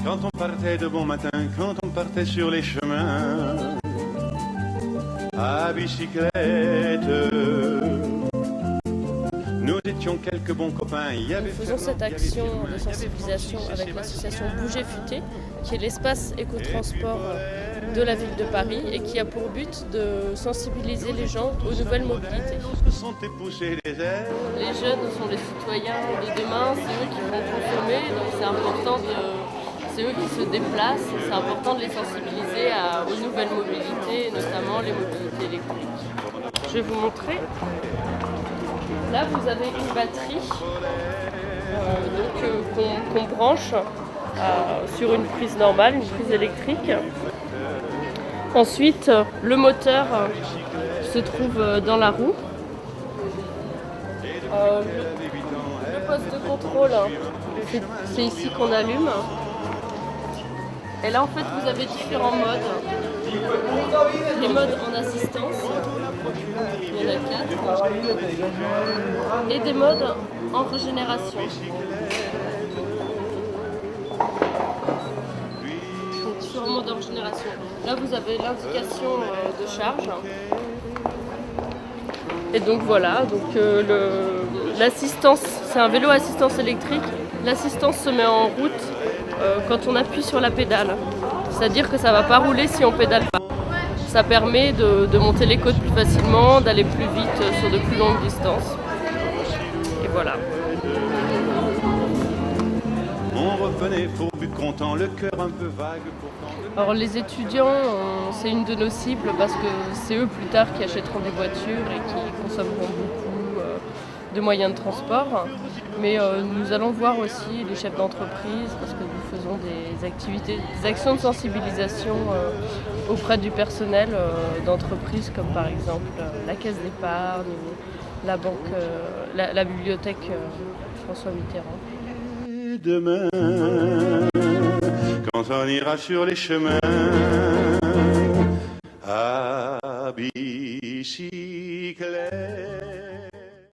Quand on partait de bon matin, quand on partait sur les chemins à bicyclette, nous étions quelques bons copains. Nous faisons cette action de sensibilisation avec l'association Bouger Futé, qui est l'espace écotransport de la ville de Paris et qui a pour but de sensibiliser les gens aux nouvelles mobilités. Les jeunes sont les citoyens de demain, c'est eux qui vont consommer, donc c'est important c'est eux qui se déplacent, c'est important de les sensibiliser aux nouvelles mobilités, notamment les mobilités électriques. Je vais vous montrer. Là, vous avez une batterie qu'on branche sur une prise normale, une prise électrique. Ensuite, le moteur se trouve dans la roue. Le poste de contrôle, c'est ici qu'on allume. Et là, en fait, vous avez différents modes. Les modes en assistance, il y en a 4. Et des modes en régénération. Donc, différents modes en régénération. Là, vous avez l'indication de charge. Et donc voilà, l'assistance, c'est un vélo assistance électrique. L'assistance se met en route quand on appuie sur la pédale. C'est-à-dire que ça ne va pas rouler si on pédale pas. Ça permet de monter les côtes plus facilement, d'aller plus vite sur de plus longues distances. Et voilà. On revenait fourbu content, le cœur un peu vague. Alors les étudiants, c'est une de nos cibles parce que c'est eux plus tard qui achèteront des voitures et qui consommeront beaucoup de moyens de transport. Mais nous allons voir aussi les chefs d'entreprise parce que nous faisons des actions de sensibilisation auprès du personnel d'entreprise comme par exemple la caisse d'épargne ou la banque, la bibliothèque François Mitterrand. Demain, quand on ira sur les chemins à bicyclette.